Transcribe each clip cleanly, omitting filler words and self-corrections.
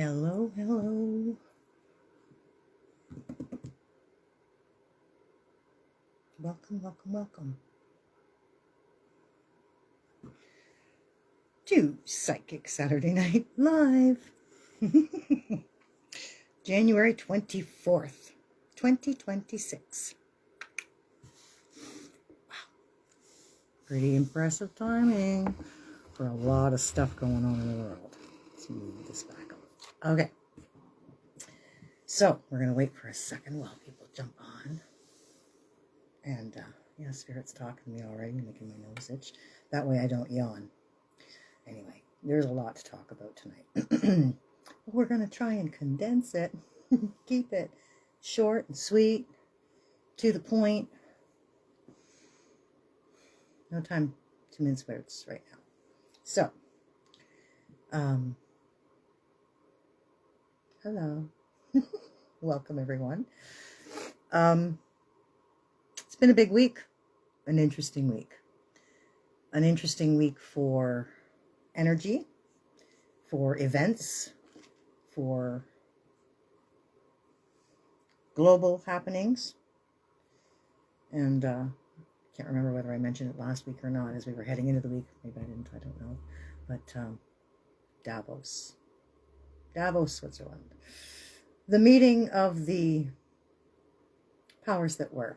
Hello, hello. Welcome, welcome, welcome to Psychic Saturday Night Live. January 24th, 2026. Wow. Pretty impressive timing for a lot of stuff going on in the world. Let's move this back up. Okay. So, we're going to wait for a second while people jump on. And, yeah, Spirit's talking to me already, making my nose itch. That way I don't yawn. Anyway, there's a lot to talk about tonight. We're going to try and condense it, keep it short and sweet, to the point. No time to mince words right now. So, hello. Welcome, everyone. It's been a big week, an interesting week. An interesting week for energy, for events, for global happenings. And can't remember whether I mentioned it last week or not as we were heading into the week. Maybe I didn't, I don't know. But Davos, Switzerland. The meeting of the powers that were,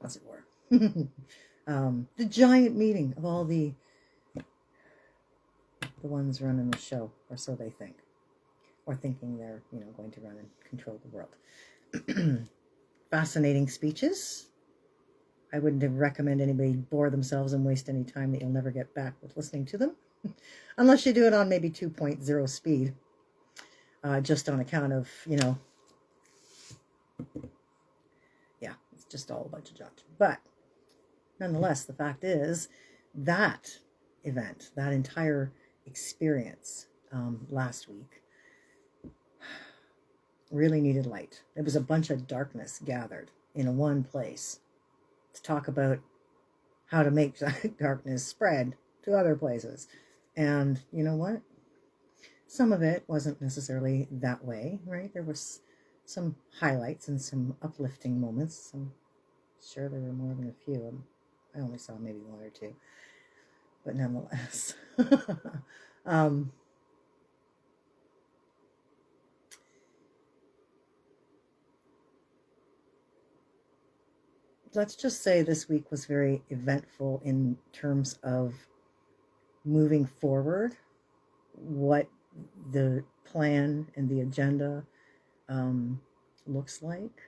as it were. The giant meeting of all the ones running the show, or so they think. Or thinking they're, going to run and control the world. Fascinating speeches. I wouldn't recommend anybody bore themselves and waste any time that you'll never get back with listening to them. Unless you do it on maybe 2.0 speed. Just on account of, yeah, it's just all a bunch of junk. But nonetheless, the fact is that event, that entire experience last week really needed light. It was a bunch of darkness gathered in one place to talk about how to make darkness spread to other places. And you know what? Some of it wasn't necessarily that way, right? There was some highlights and some uplifting moments. I'm sure there were more than a few. I only saw maybe one or two. But nonetheless. Let's just say this week was very eventful in terms of moving forward, what the plan and the agenda looks like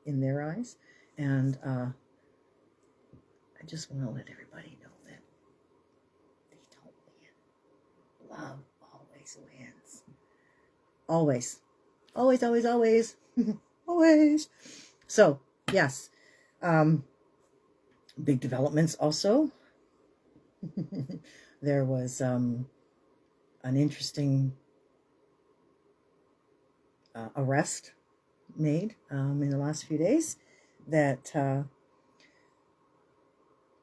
in their eyes. And I just want to let everybody know that they don't win. Love always wins. Always. Always, always, always. Always. So, yes. Big developments also. There was an interesting arrest made in the last few days that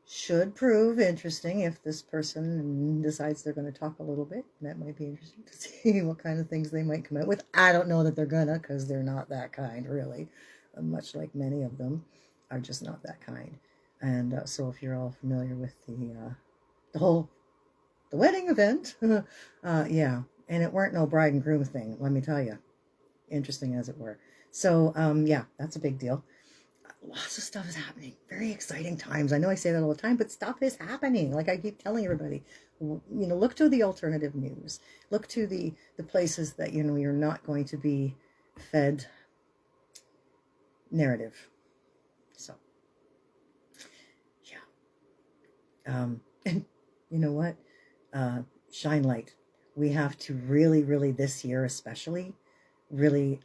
should prove interesting if this person decides they're going to talk a little bit. That might be interesting to see what kind of things they might come out with. I don't know that they're gonna, because they're not that kind, really. Much like many of them are just not that kind. And so if you're all familiar with the wedding event, yeah, and it weren't no bride and groom thing, let me tell you. Interesting as it were. So, yeah, that's a big deal. Lots of stuff is happening. Very exciting times. I know I say that all the time, but stuff is happening. Like I keep telling everybody, look to the alternative news. Look to the places that, you're not going to be fed narrative. So, yeah. And you know what? Shine light. We have to really, really this year especially, really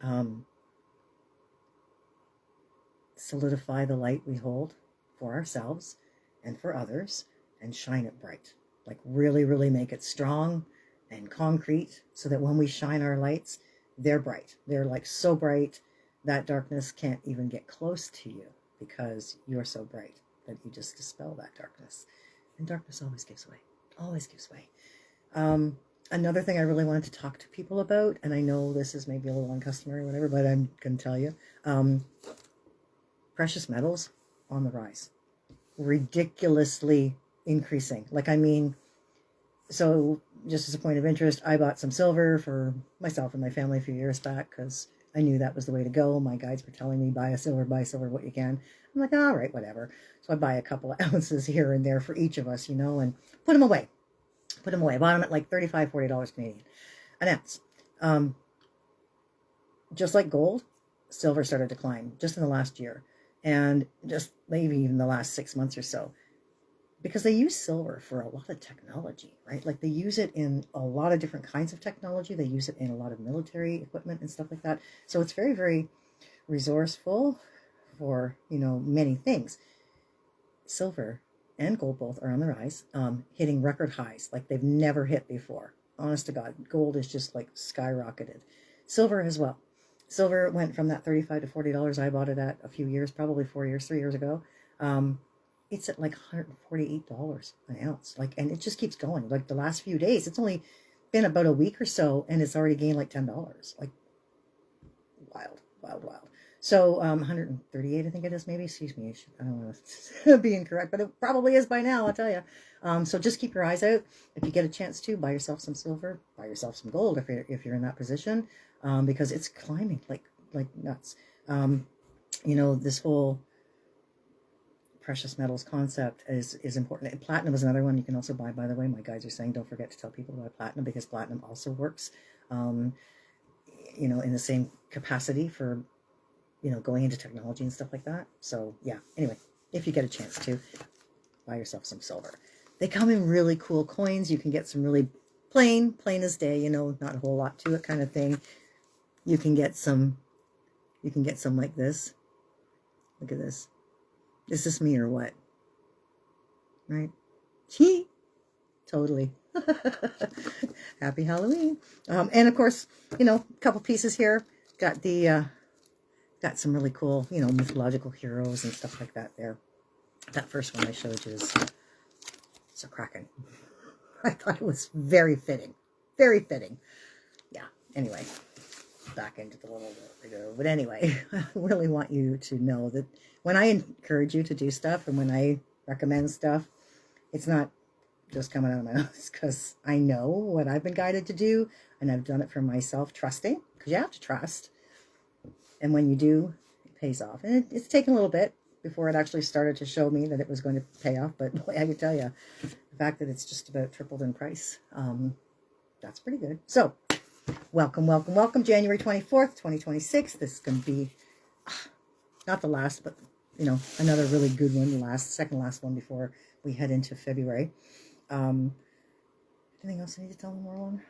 solidify the light we hold for ourselves and for others and shine it bright. Like really, really make it strong and concrete so that when we shine our lights, they're bright. They're like so bright that darkness can't even get close to you because you're so bright that you just dispel that darkness. And darkness always gives way. Always gives way. Another thing I really wanted to talk to people about, and I know this is maybe a little uncustomary or whatever, but I'm going to tell you, precious metals on the rise, ridiculously increasing. Like, I mean, so just as a point of interest, I bought some silver for myself and my family a few years back because I knew that was the way to go. My guides were telling me, buy silver, what you can. I'm like, all right, whatever. So I buy a couple of ounces here and there for each of us, and put them away. I bought them at like $35, $40 Canadian an ounce. Just like gold, silver started to climb just in the last year, and just maybe even the last 6 months or so, because they use silver for a lot of technology, right? Like, they use it in a lot of different kinds of technology. They use it in a lot of military equipment and stuff like that. So it's very, very resourceful for, many things. Silver and gold both are on the rise, hitting record highs like they've never hit before. Honest to God, gold is just like skyrocketed. Silver as well. Silver went from that $35 to $40 I bought it at a few years, probably 3 years ago. It's at like $148 an ounce. Like, and it just keeps going. Like, the last few days, it's only been about a week or so, and it's already gained like $10. Like, wild, wild, wild. So 138, I think it is, maybe. Excuse me, I don't want to be incorrect, but it probably is by now, I'll tell you. So just keep your eyes out. If you get a chance to, buy yourself some silver, buy yourself some gold if you're in that position, because it's climbing like nuts. This whole precious metals concept is important. And platinum is another one you can also buy, by the way. My guides are saying don't forget to tell people about platinum, because platinum also works, in the same capacity for, going into technology and stuff like that. So yeah, anyway, if you get a chance to, buy yourself some silver. They come in really cool coins. You can get some really plain as day, not a whole lot to it kind of thing. You can get some like this. Look at this. Is this me or what? Right? Totally. Happy Halloween. And of course, a couple pieces here. Got some really cool, mythological heroes and stuff like that there. That first one I showed you is so cracking. I thought it was very fitting. Very fitting. Yeah. Anyway, back into the little video. But anyway, I really want you to know that when I encourage you to do stuff and when I recommend stuff, it's not just coming out of my mouth, because I know what I've been guided to do, and I've done it for myself, trusting, because you have to trust. And when you do, it pays off. And it's taken a little bit before it actually started to show me that it was going to pay off. But boy, I can tell you, the fact that it's just about tripled in price, that's pretty good. So, welcome, January 24th, 2026. This is going to be not the last, but, another really good one, second last one before we head into February. Anything else I need to tell them, Marlon?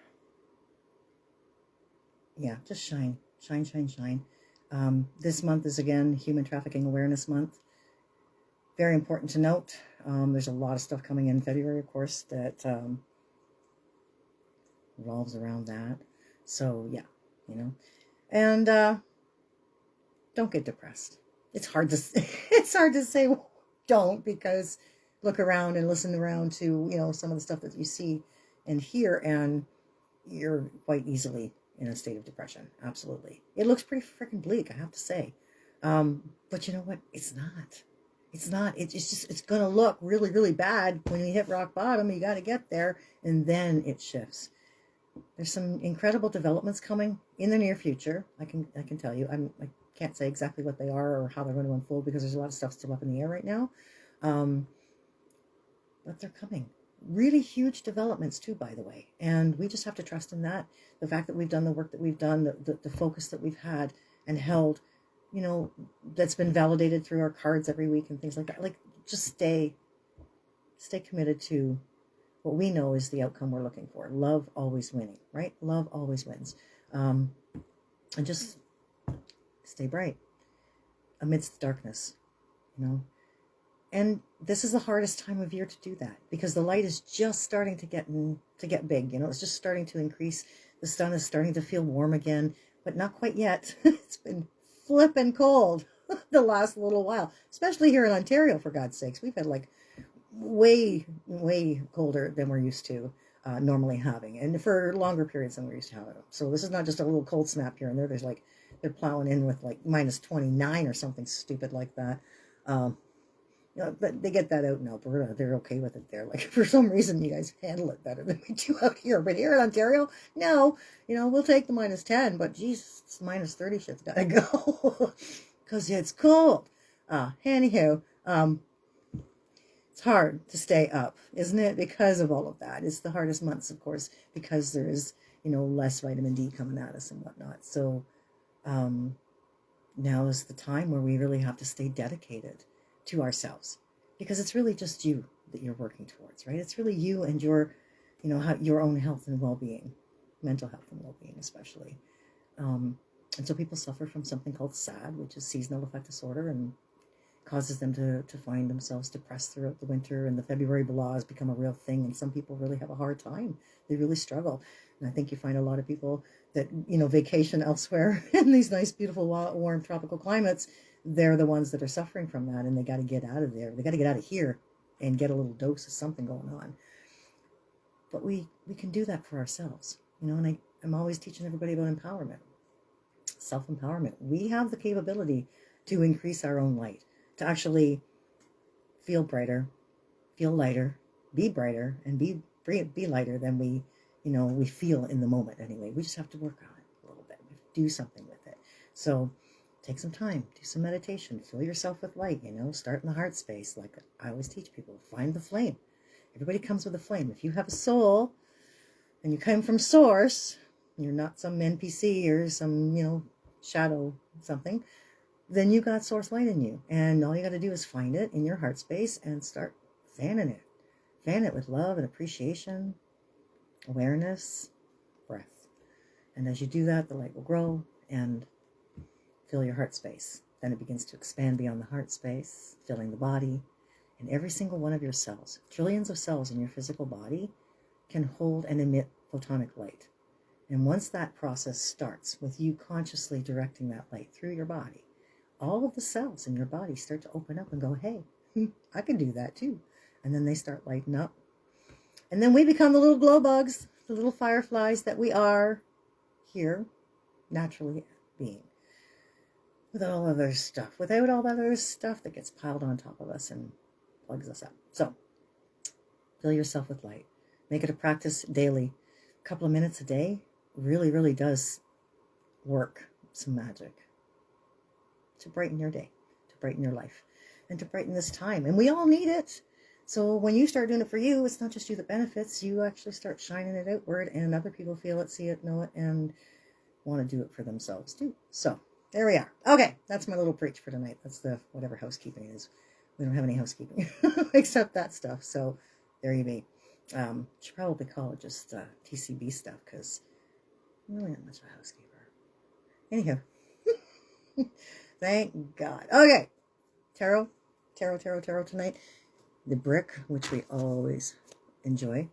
Yeah, just shine. Shine, shine, shine. This month is, again, Human Trafficking Awareness Month. Very important to note. There's a lot of stuff coming in February, of course, that revolves around that. So, yeah, And don't get depressed. It's hard to say don't, because look around and listen around to, some of the stuff that you see and hear, and you're quite easily in a state of depression. Absolutely. It looks pretty freaking bleak, I have to say. But you know what? It's not. It's not. It's going to look really, really bad when you hit rock bottom. You got to get there, and then it shifts. There's some incredible developments coming in the near future. I can tell you. I can't say exactly what they are or how they're going to unfold, because there's a lot of stuff still up in the air right now. But they're coming. Really huge developments too, by the way. And we just have to trust in that. The fact that we've done the work that we've done, the focus that we've had and held, that's been validated through our cards every week and things like that. Like, just stay committed to what we know is the outcome we're looking for. Love always winning, right? Love always wins. And just stay bright amidst the darkness, And this is the hardest time of year to do that, because the light is just starting to get big. It's just starting to increase. The sun is starting to feel warm again, but not quite yet. It's been flipping cold the last little while, especially here in Ontario, for God's sakes. We've had like way, way colder than we're used to. normally having, and for longer periods than we're used to having them. So this is not just a little cold snap here and there. There's like, they're plowing in with like minus 29 or something stupid like that. But they get that out in Alberta. They're okay with it there. Like, for some reason, you guys handle it better than we do out here. But here in Ontario, no. We'll take the minus 10, but geez, it's minus 30 shit's got to go. Because it's cold. Anywho, it's hard to stay up, isn't it? Because of all of that. It's the hardest months, of course, because there's, less vitamin D coming at us and whatnot. So now is the time where we really have to stay dedicated to ourselves, because it's really just you that you're working towards, right? It's really you and your, your own health and well-being, mental health and well-being especially. And so people suffer from something called SAD, which is seasonal affective disorder, and causes them to find themselves depressed throughout the winter, and the February blah has become a real thing, and some people really have a hard time. They really struggle. And I think you find a lot of people that, vacation elsewhere in these nice, beautiful, warm, tropical climates. They're the ones that are suffering from that, and they got to get out of there. They got to get out of here and get a little dose of something going on. But we can do that for ourselves, and I'm always teaching everybody about empowerment, self-empowerment. We have the capability to increase our own light, to actually feel brighter, feel lighter, be brighter, and be lighter than we feel in the moment anyway. We just have to work on it a little bit. We have to do something with it. So take some time, do some meditation, fill yourself with light, start in the heart space. Like I always teach people, find the flame. Everybody comes with a flame. If you have a soul and you come from source, you're not some NPC or some, shadow something, then you got source light in you. And all you got to do is find it in your heart space and start fanning it. Fan it with love and appreciation, awareness, breath. And as you do that, the light will grow and fill your heart space. Then it begins to expand beyond the heart space, filling the body. And every single one of your cells, trillions of cells in your physical body, can hold and emit photonic light. And once that process starts with you consciously directing that light through your body, all of the cells in your body start to open up and go, hey, I can do that too. And then they start lighting up. And then we become the little glow bugs, the little fireflies that we are here, naturally being. Without all other stuff, without all that other stuff that gets piled on top of us and plugs us up. So, fill yourself with light. Make it a practice daily. A couple of minutes a day really, really does work some magic to brighten your day, to brighten your life, and to brighten this time. And we all need it. So when you start doing it for you, it's not just you that benefits. You actually start shining it outward, and other people feel it, see it, know it, and want to do it for themselves too. So there we are. Okay, that's my little preach for tonight. That's the whatever housekeeping is. We don't have any housekeeping except that stuff. So there you be. Should probably call it just TCB stuff, because I'm really not much of a housekeeper. Anyhow, thank God. Okay, tarot tonight. The brick, which we always enjoy.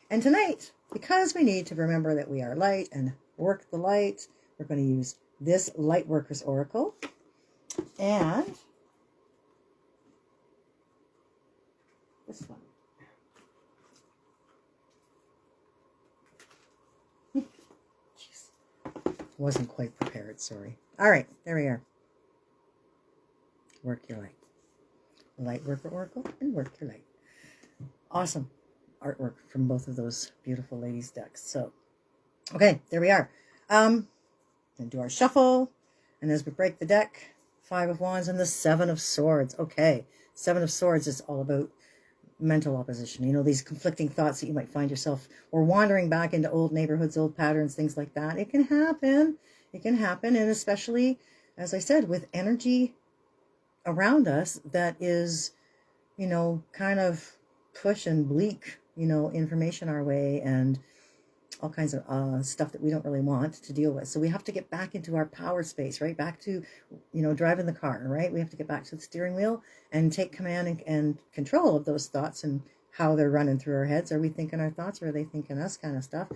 And tonight, because we need to remember that we are light and work the light, we're going to use this Lightworkers Oracle. And this one. Jeez. Wasn't quite prepared, sorry. All right, there we are. Work your light. Lightworker Oracle and Work Your Light. Awesome artwork from both of those beautiful ladies' decks. So, okay, there we are. Gonna do our shuffle, and as we break the deck, 5 of Wands and the 7 of Swords. Okay, 7 of Swords is all about mental opposition. You know, these conflicting thoughts that you might find yourself, or wandering back into old neighborhoods, old patterns, things like that. It can happen. It can happen, and especially, as I said, with energy around us that is, you know, kind of pushing bleak, you know, information our way, and all kinds of stuff that we don't really want to deal with. So we have to get back into our power space, right? Back to, you know, driving the car, right? We have to get back to the steering wheel and take command and control of those thoughts and how they're running through our heads. Are we thinking our thoughts, or are they thinking us, kind of stuff?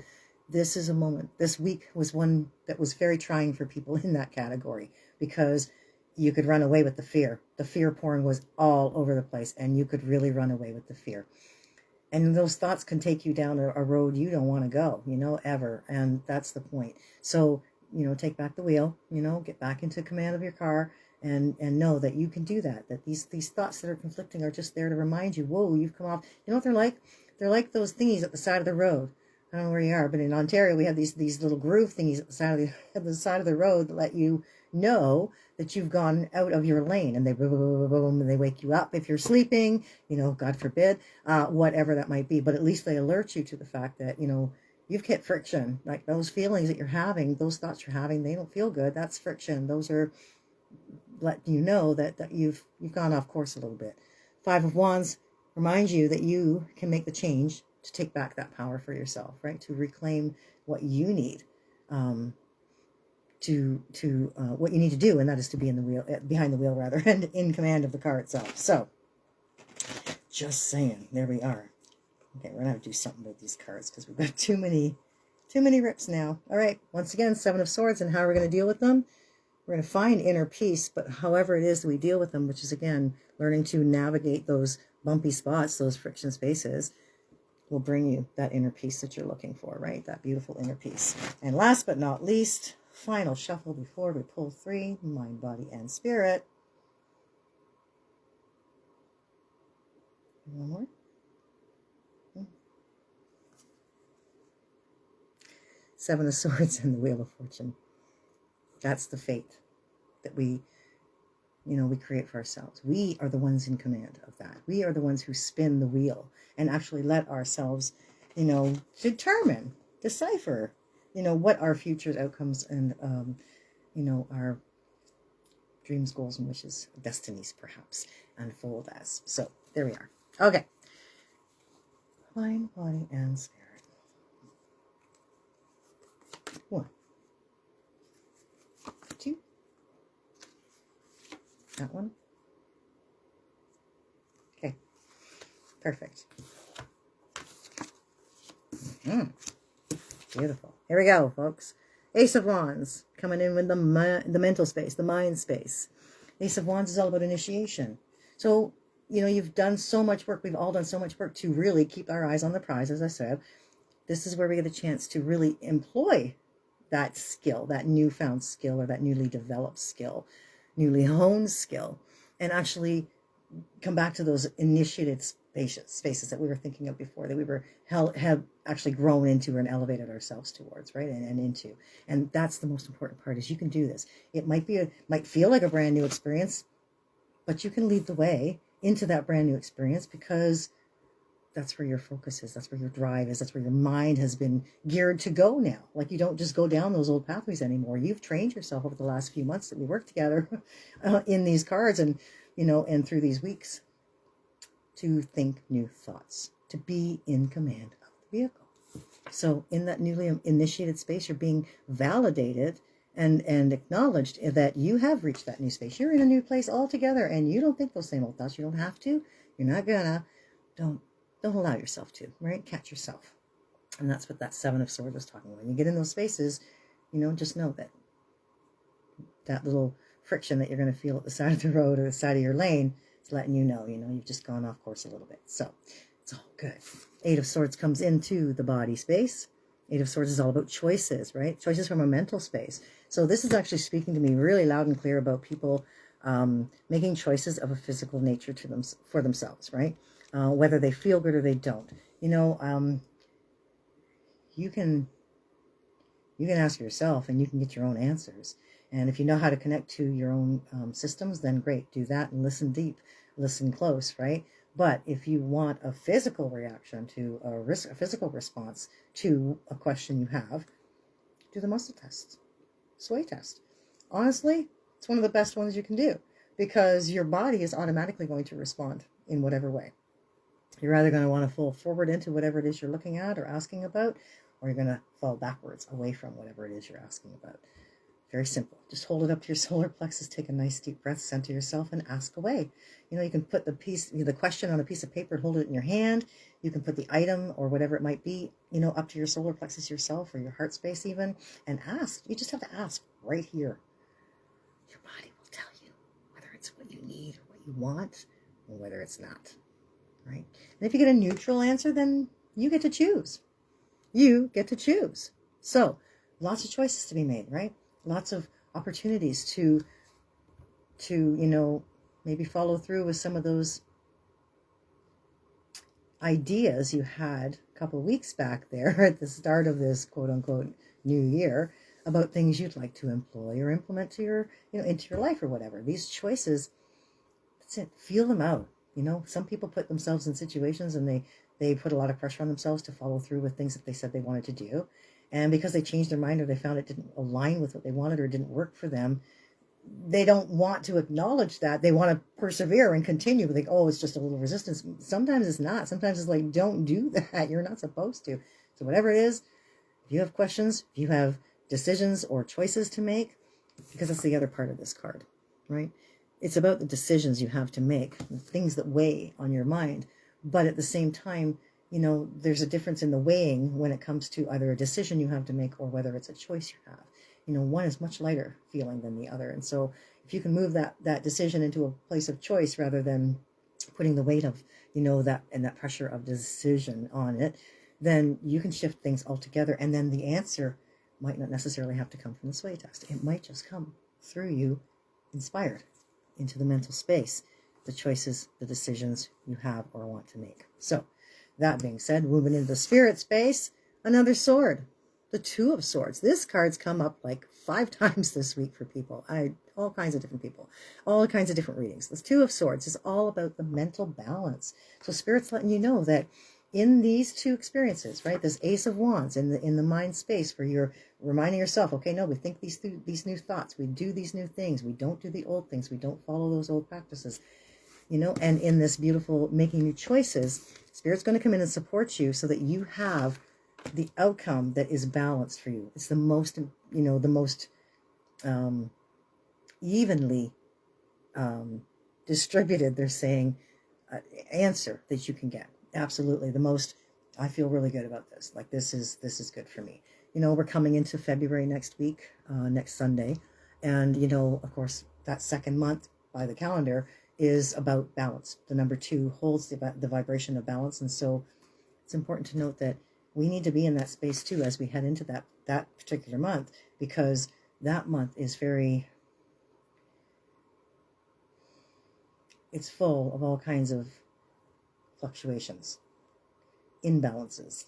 This is a moment. This week was one that was very trying for people in that category, because you could run away with the fear. The fear porn was all over the place, and you could really run away with the fear. And those thoughts can take you down a road you don't want to go, ever. And that's the point. So, take back the wheel, get back into command of your car, and know that you can do that. That these thoughts that are conflicting are just there to remind you, whoa, you've come off. You know what they're like? They're like those thingies at the side of the road. I don't know where you are, but in Ontario we have these little groove thingies at the side of at the side of the road that let you know that you've gone out of your lane, and they boom, boom, boom, boom, and they wake you up if you're sleeping, God forbid, whatever that might be. But at least they alert you to the fact that, you've hit friction. Like those feelings that you're having, those thoughts you're having, they don't feel good. That's friction. Those are letting you know that you've gone off course a little bit. Five of Wands reminds you that you can make the change to take back that power for yourself, right? To reclaim what you need. What you need to do, and that is to be in the wheel, behind the wheel rather, and in command of the car itself. So, just saying, there we are. Okay, we're gonna have to do something with these cards because we've got too many rips now. All right, once again, Seven of Swords, and how are we gonna deal with them? We're gonna find inner peace, but however it is that we deal with them, which is again learning to navigate those bumpy spots, those friction spaces, will bring you that inner peace that you're looking for, right? That beautiful inner peace. And last but not least, final shuffle before we pull 3, mind, body, and spirit. One more. Seven of Swords and the Wheel of Fortune. That's the fate that we create for ourselves. We are the ones in command of that. We are the ones who spin the wheel and actually let ourselves, determine, decipher, what our future outcomes and, our dreams, goals, and wishes, destinies, perhaps, unfold as. So there we are. Okay. Mind, body, and spirit. 1, 2. That one. Okay. Perfect. Beautiful. Here we go, folks. Ace of Wands coming in with the mental space, the mind space. Ace of Wands is all about initiation. So, you've done so much work. We've all done so much work to really keep our eyes on the prize, as I said. This is where we get a chance to really employ that skill, that newfound skill, or that newly developed skill, newly honed skill, and actually come back to those initiated spaces that we were thinking of before, that we have actually grown into and elevated ourselves towards, right? And into. And that's the most important part, is you can do this. It might feel like a brand new experience, but you can lead the way into that brand new experience, because that's where your focus is. That's where your drive is. That's where your mind has been geared to go now. Like, you don't just go down those old pathways anymore. You've trained yourself over the last few months that we worked together in these cards and, and through these weeks, to think new thoughts, to be in command of the vehicle. So in that newly initiated space, you're being validated and acknowledged that you have reached that new space. You're in a new place altogether, and you don't think those same old thoughts. You don't have to. You're not gonna. Don't allow yourself to, right? Catch yourself. And that's what that Seven of Swords was talking about. When you get in those spaces, just know that little friction that you're going to feel at the side of the road or the side of your lane is letting you know, you've just gone off course a little bit. So it's all good. Eight of Swords comes into the body space. Eight of Swords is all about choices, right? Choices from a mental space. So this is actually speaking to me really loud and clear about people making choices of a physical nature for themselves, right? Whether they feel good or they don't. You can ask yourself, and you can get your own answers. And if you know how to connect to your own systems, then great, do that and listen deep, listen close, right? But if you want a physical reaction to a physical response to a question you have, do the muscle test, sway test. Honestly, it's one of the best ones you can do, because your body is automatically going to respond in whatever way. You're either going to want to fall forward into whatever it is you're looking at or asking about, or you're going to fall backwards away from whatever it is you're asking about. Very simple. Just hold it up to your solar plexus, take a nice deep breath, center yourself, and ask away. You can put the question on a piece of paper and hold it in your hand. You can put the item or whatever it might be, up to your solar plexus yourself, or your heart space even, and ask. You just have to ask right here. Your body will tell you whether it's what you need or what you want, or whether it's not. right? And if you get a neutral answer, then you get to choose. You get to choose. So lots of choices to be made, right? Lots of opportunities to maybe follow through with some of those ideas you had a couple of weeks back there at the start of this quote unquote new year about things you'd like to employ or implement to your, into your life or whatever. These choices, that's it. Feel them out. Some people put themselves in situations and they put a lot of pressure on themselves to follow through with things that they said they wanted to do. And because they changed their mind or they found it didn't align with what they wanted or it didn't work for them, they don't want to acknowledge that. They want to persevere and continue. Like, oh, it's just a little resistance. Sometimes it's not. Sometimes it's like, don't do that. You're not supposed to. So whatever it is, if you have questions, if you have decisions or choices to make, because that's the other part of this card, right? It's about the decisions you have to make, things that weigh on your mind. But at the same time, there's a difference in the weighing when it comes to either a decision you have to make or whether it's a choice you have. One is much lighter feeling than the other. And so if you can move that decision into a place of choice rather than putting the weight of, that pressure of decision on it, then you can shift things altogether. And then the answer might not necessarily have to come from the sway test. It might just come through you, inspired into the mental space, the choices, the decisions you have or want to make. So that being said, moving into the spirit space, another sword. The Two of Swords. This card's come up like 5 times this week for people. All kinds of different people, all kinds of different readings. This Two of Swords is all about the mental balance. So Spirit's letting you know that in these two experiences, right, this Ace of Wands in the mind space where you're reminding yourself, okay, no, we think these new thoughts, we do these new things, we don't do the old things, we don't follow those old practices, and in this beautiful making new choices, Spirit's going to come in and support you so that you have the outcome that is balanced for you. It's the most, evenly distributed, they're saying, answer that you can get. Absolutely. The most, I feel really good about this. Like, this is good for me. We're coming into February next week, next Sunday. And, of course, that second month by the calendar is about balance. The number 2 holds the vibration of balance. And so it's important to note that we need to be in that space too as we head into that particular month, because that month is it's full of all kinds of fluctuations, imbalances,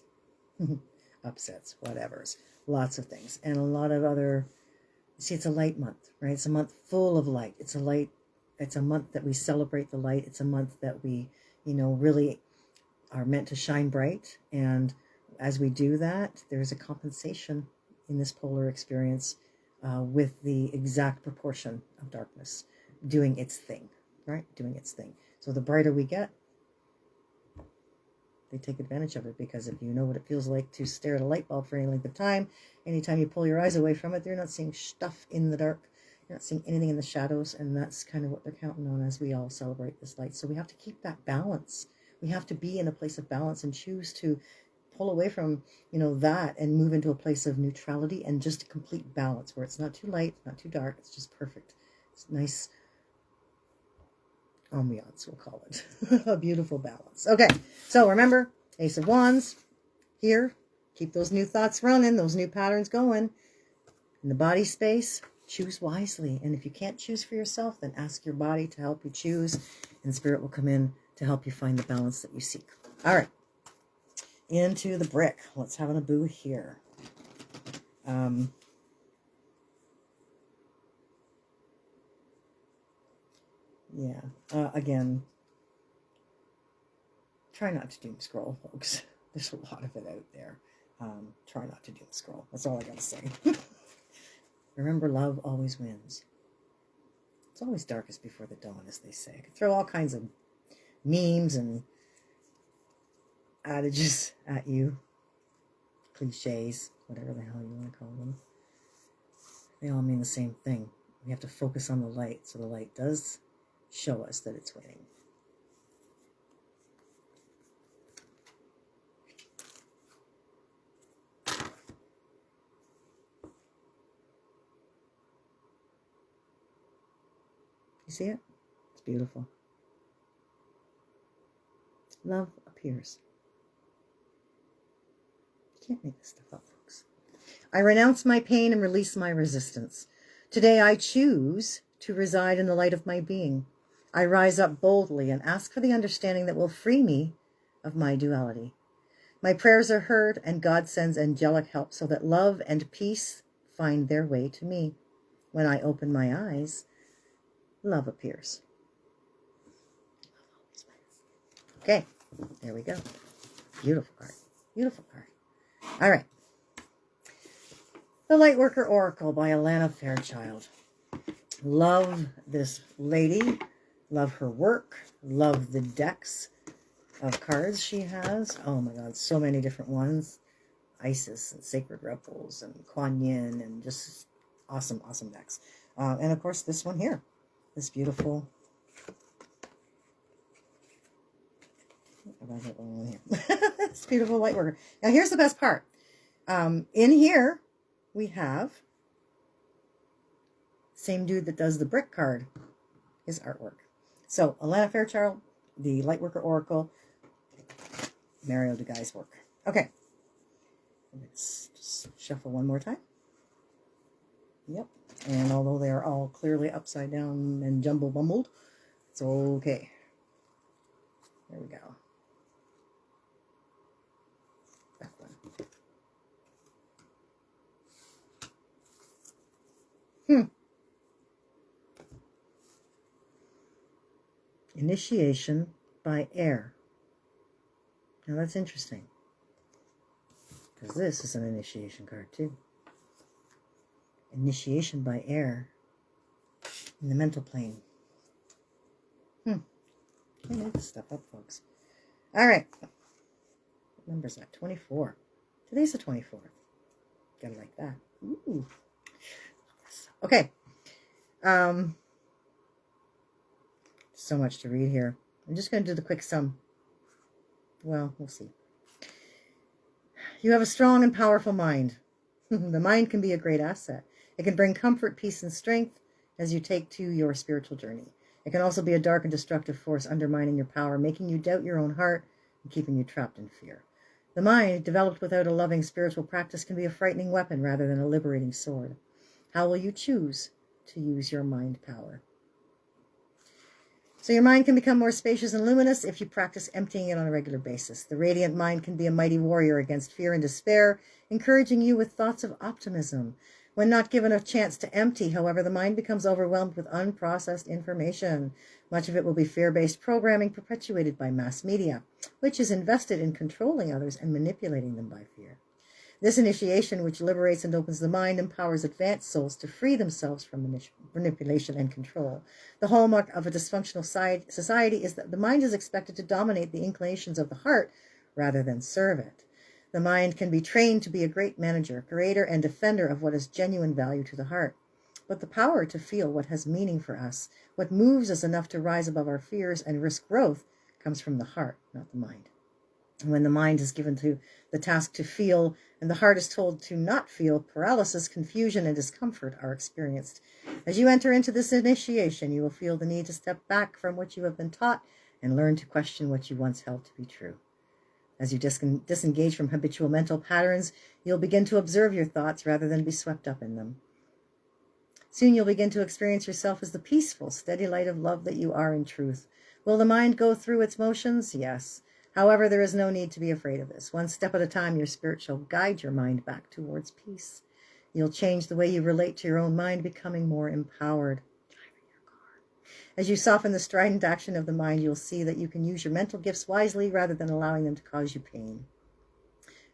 upsets, whatevers, lots of things, and a lot of other. See, it's a light month, right? It's a month full of light. It's a month that we celebrate the light. It's a month that we, really are meant to shine bright. And as we do that, there's a compensation in this polar experience with the exact proportion of darkness doing its thing, right? Doing its thing. So the brighter we get, they take advantage of it, because if you know what it feels like to stare at a light bulb for any length of time, anytime you pull your eyes away from it, they're not seeing stuff in the dark. You're not seeing anything in the shadows, and that's kind of what they're counting on as we all celebrate this light. So we have to keep that balance. We have to be in a place of balance and choose to pull away from, that and move into a place of neutrality and just a complete balance where it's not too light, not too dark. It's just perfect. It's nice ambiance, we'll call it. A beautiful balance. Okay, so remember, Ace of Wands here. Keep those new thoughts running, those new patterns going. In the body space, choose wisely. And if you can't choose for yourself, then ask your body to help you choose, and Spirit will come in to help you find the balance that you seek. All right, into the brick. Let's have an Abu here. Again, try not to doom scroll, folks. There's a lot of it out there. Try not to doom scroll. That's all I gotta say. Remember, love always wins. It's always darkest before the dawn, as they say. I could throw all kinds of memes and adages at you, cliches, whatever the hell you want to call them. They all mean the same thing. We have to focus on the light, so the light does show us that it's winning. You see it? It's beautiful. Love appears. You can't make this stuff up, folks. I renounce my pain and release my resistance. Today I choose to reside in the light of my being. I rise up boldly and ask for the understanding that will free me of my duality. My prayers are heard and God sends angelic help so that love and peace find their way to me. When I open my eyes, love appears. Okay, there we go. Beautiful card. Beautiful card. All right. The Lightworker Oracle by Alana Fairchild. Love this lady. Love her work. Love the decks of cards she has. Oh my God, so many different ones. Isis and Sacred Rebels and Kuan Yin and just awesome, awesome decks. And of course this one here. This beautiful... this beautiful Lightworker. Now here's the best part. In here we have same dude that does the brick card, his artwork. So Alana Fairchild, the Lightworker Oracle, Mario de Guy's work. Okay, let's just shuffle one more time. Yep, and although they are all clearly upside down and jumble bumbled, it's okay. There we go. That one. Initiation by air. Now that's interesting, because this is an initiation card too. Initiation by air in the mental plane. Can't make this stuff up, folks. All right. What number is that? 24. Today's the 24th. Gotta like that. Ooh. Okay. So much to read here. I'm just going to do the quick sum. Well, we'll see. You have a strong and powerful mind. The mind can be a great asset. It can bring comfort, peace, and strength as you take to your spiritual journey. It can also be a dark and destructive force undermining your power, making you doubt your own heart and keeping you trapped in fear. The mind, developed without a loving spiritual practice, can be a frightening weapon rather than a liberating sword. How will you choose to use your mind power? So your mind can become more spacious and luminous if you practice emptying it on a regular basis. The radiant mind can be a mighty warrior against fear and despair, encouraging you with thoughts of optimism. When not given a chance to empty, however, the mind becomes overwhelmed with unprocessed information. Much of it will be fear-based programming perpetuated by mass media, which is invested in controlling others and manipulating them by fear. This initiation, which liberates and opens the mind, empowers advanced souls to free themselves from manipulation and control. The hallmark of a dysfunctional society is that the mind is expected to dominate the inclinations of the heart rather than serve it. The mind can be trained to be a great manager, creator, and defender of what is genuine value to the heart. But the power to feel what has meaning for us, what moves us enough to rise above our fears and risk growth, comes from the heart, not the mind. When the mind is given to the task to feel and the heart is told to not feel, paralysis, confusion, and discomfort are experienced. As you enter into this initiation, you will feel the need to step back from what you have been taught and learn to question what you once held to be true. As you disengage from habitual mental patterns, you'll begin to observe your thoughts rather than be swept up in them. Soon you'll begin to experience yourself as the peaceful, steady light of love that you are in truth. Will the mind go through its motions? Yes. However, there is no need to be afraid of this. One step at a time, your spirit shall guide your mind back towards peace. You'll change the way you relate to your own mind, becoming more empowered. Driving your car. As you soften the strident action of the mind, you'll see that you can use your mental gifts wisely rather than allowing them to cause you pain.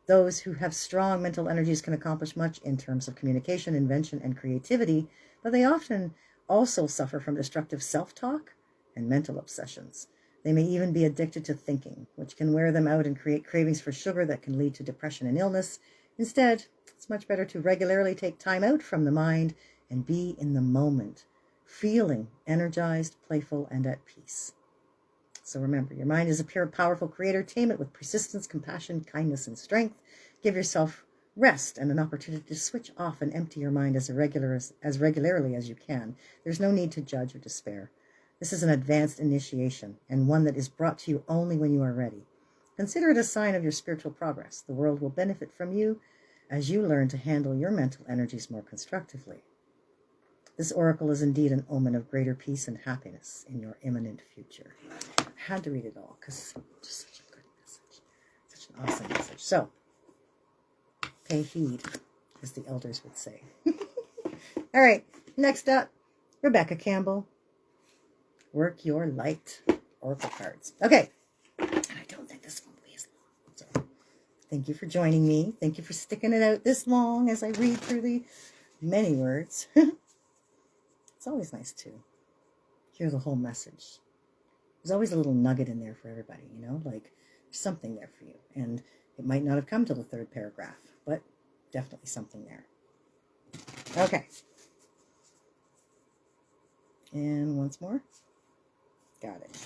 Those who have strong mental energies can accomplish much in terms of communication, invention, and creativity, but they often also suffer from destructive self-talk and mental obsessions. They may even be addicted to thinking, which can wear them out and create cravings for sugar that can lead to depression and illness. Instead, it's much better to regularly take time out from the mind and be in the moment, feeling energized, playful, and at peace. So remember, your mind is a pure, powerful creator. Tame it with persistence, compassion, kindness, and strength. Give yourself rest and an opportunity to switch off and empty your mind as regularly as you can. There's no need to judge or despair. This is an advanced initiation, and one that is brought to you only when you are ready. Consider it a sign of your spiritual progress. The world will benefit from you as you learn to handle your mental energies more constructively. This oracle is indeed an omen of greater peace and happiness in your imminent future. I had to read it all because it's just such a good message. Such an awesome message. So, pay heed, as the elders would say. All right, next up, Rebecca Campbell. Work Your Light Oracle cards. Okay, and I don't think this one will be as long. So, thank you for joining me. Thank you for sticking it out this long as I read through the many words. It's always nice to hear the whole message. There's always a little nugget in there for everybody, you know, like there's something there for you. And it might not have come till the third paragraph, but definitely something there. Okay. And once more. Got it.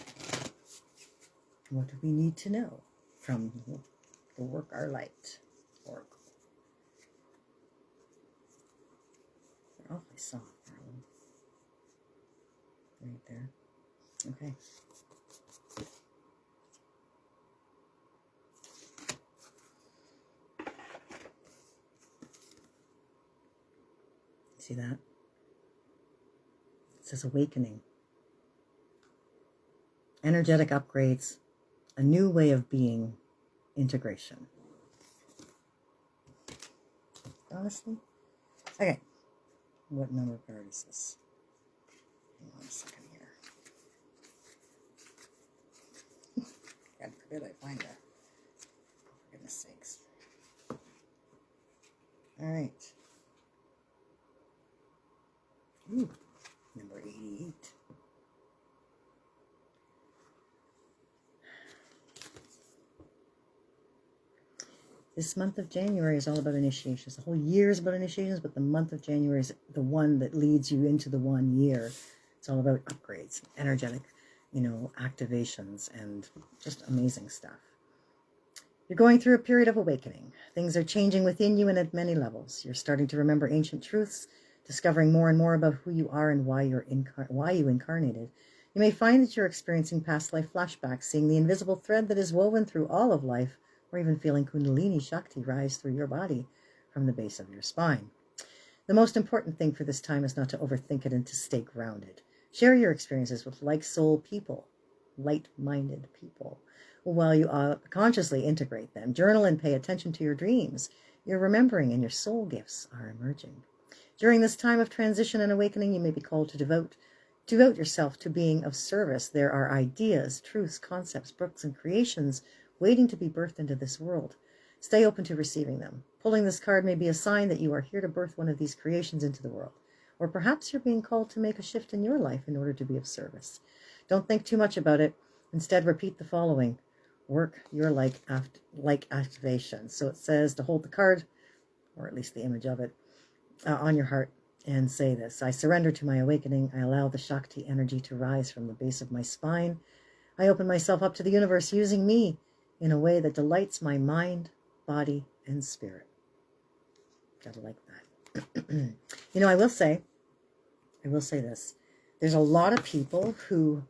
What do we need to know from the Work Our Light oracle? They're awfully soft, darling. Right there. Okay. See that? It says awakening. Energetic upgrades. A new way of being. Integration. Honestly? Okay. What number card is this? Hang on a second here. God forbid I find that. For goodness sakes. All right. Ooh, number 88. This month of January is all about initiations. The whole year is about initiations, but the month of January is the one that leads you into the 1 year. It's all about upgrades, energetic, activations, and just amazing stuff. You're going through a period of awakening. Things are changing within you and at many levels. You're starting to remember ancient truths, discovering more and more about who you are and why you incarnated. You may find that you're experiencing past life flashbacks, seeing the invisible thread that is woven through all of life, or even feeling Kundalini Shakti rise through your body from the base of your spine. The most important thing for this time is not to overthink it and to stay grounded. Share your experiences with like-soul people, light-minded people, while you consciously integrate them. Journal and pay attention to your dreams. Your remembering and your soul gifts are emerging. During this time of transition and awakening, you may be called to devote yourself to being of service. There are ideas, truths, concepts, books, and creations waiting to be birthed into this world. Stay open to receiving them. Pulling this card may be a sign that you are here to birth one of these creations into the world. Or perhaps you're being called to make a shift in your life in order to be of service. Don't think too much about it. Instead, repeat the following. Work your like activation. So it says to hold the card, or at least the image of it, on your heart and say this. I surrender to my awakening. I allow the Shakti energy to rise from the base of my spine. I open myself up to the universe using me in a way that delights my mind, body, and spirit. Gotta like that. I will say this. There's a lot of people who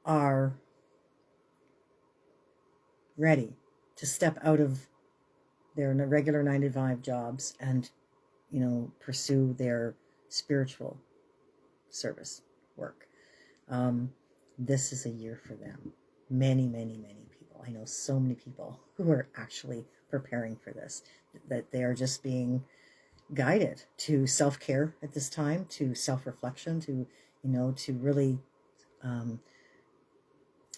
are ready to step out of their regular 9-to-5 jobs and, pursue their spiritual service work. This is a year for them. Many, many, many people. I know so many people who are actually preparing for this, that they are just being guided to self-care at this time, to self-reflection, to really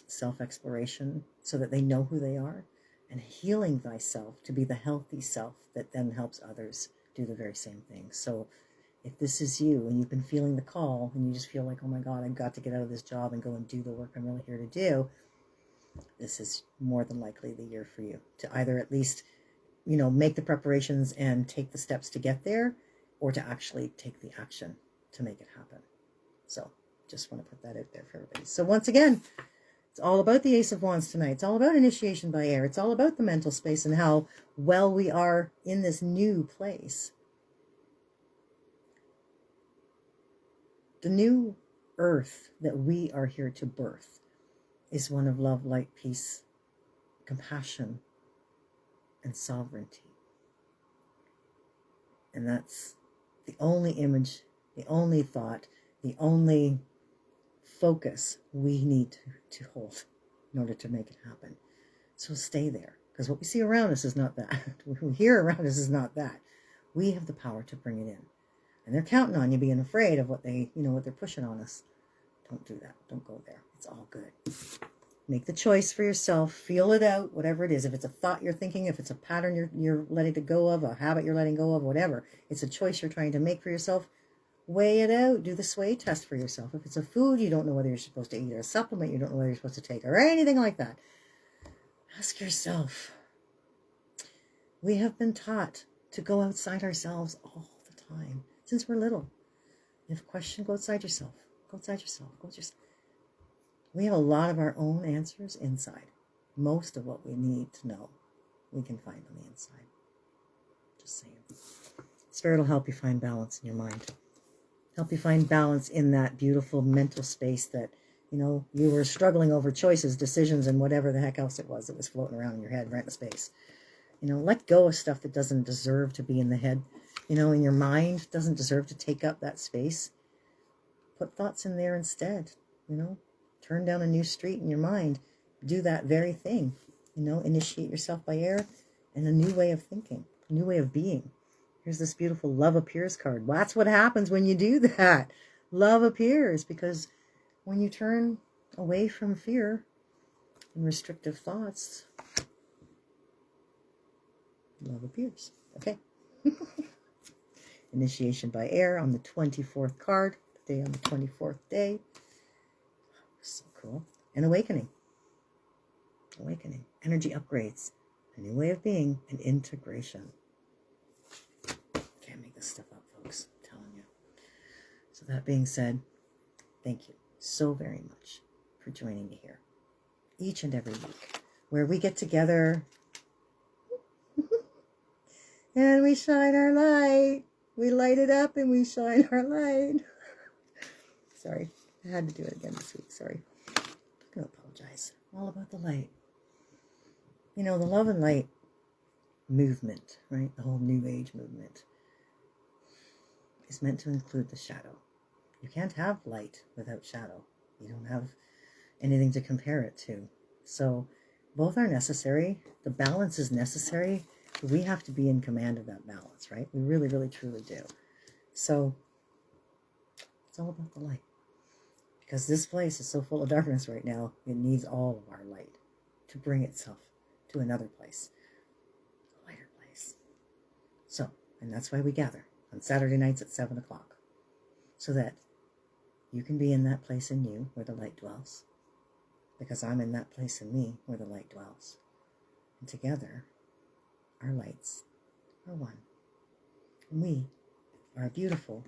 self-exploration, so that they know who they are, and healing thyself to be the healthy self that then helps others do the very same thing. So if this is you and you've been feeling the call and you just feel like, oh my God, I've got to get out of this job and go and do the work I'm really here to do, this is more than likely the year for you to either at least, make the preparations and take the steps to get there, or to actually take the action to make it happen. So just want to put that out there for everybody. So once again, it's all about the Ace of Wands tonight. It's all about initiation by air. It's all about the mental space and how well we are in this new place. The new earth that we are here to birth is one of love, light, peace, compassion, and sovereignty. And that's the only image, the only thought, the only focus we need to hold in order to make it happen. So stay there, because what we see around us is not that. What we hear around us is not that. We have the power to bring it in. And they're counting on you being afraid of what what they're pushing on us. Don't do that. Don't go there. It's all good. Make the choice for yourself. Feel it out, whatever it is. If it's a thought you're thinking, if it's a pattern you're letting go of, a habit you're letting go of, whatever. It's a choice you're trying to make for yourself. Weigh it out. Do the sway test for yourself. If it's a food you don't know whether you're supposed to eat, or a supplement you don't know whether you're supposed to take, or anything like that, ask yourself. We have been taught to go outside ourselves all the time since we're little. You have a question, go outside yourself. Go outside yourself. Go outside yourself. We have a lot of our own answers inside. Most of what we need to know, we can find on the inside. Just saying. Spirit will help you find balance in your mind. Help you find balance in that beautiful mental space that, you were struggling over choices, decisions, and whatever the heck else it was that was floating around in your head, right in space. Let go of stuff that doesn't deserve to be in the head. In your mind, doesn't deserve to take up that space. Put thoughts in there instead, Turn down a new street in your mind. Do that very thing, Initiate yourself by air and a new way of thinking, a new way of being. Here's this beautiful love appears card. Well, that's what happens when you do that. Love appears, because when you turn away from fear and restrictive thoughts, love appears. Okay. Initiation by air on the 24th card. The day on the 24th day. So cool. And awakening. Awakening. Energy upgrades. A new way of being and integration. Can't make this stuff up, folks. I'm telling you. So that being said, thank you so very much for joining me here each and every week, where we get together and we shine our light. We light it up and we shine our light. Sorry, I had to do it again this week. Sorry. I'm going to apologize. All about the light. The love and light movement, right? The whole New Age movement is meant to include the shadow. You can't have light without shadow. You don't have anything to compare it to. So both are necessary. The balance is necessary. We have to be in command of that balance, right? We really, really, truly do. So it's all about the light. Because this place is so full of darkness right now, it needs all of our light to bring itself to another place, a lighter place. So, and that's why we gather on Saturday nights at 7 o'clock, so that you can be in that place in you where the light dwells, because I'm in that place in me where the light dwells. And together, our lights are one. And we are a beautiful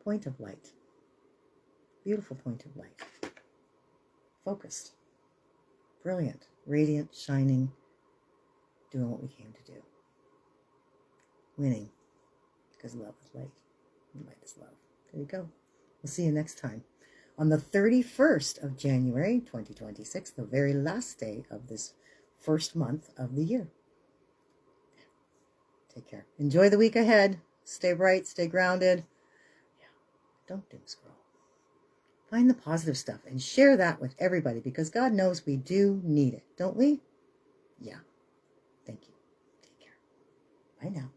point of light. Beautiful point of light. Focused. Brilliant. Radiant. Shining. Doing what we came to do. Winning. Because love is light. And light is love. There you go. We'll see you next time. On the 31st of January, 2026, the very last day of this first month of the year. Take care. Enjoy the week ahead. Stay bright. Stay grounded. Yeah. Don't doom scroll. Find the positive stuff and share that with everybody, because God knows we do need it, don't we? Yeah. Thank you. Take care. Bye now.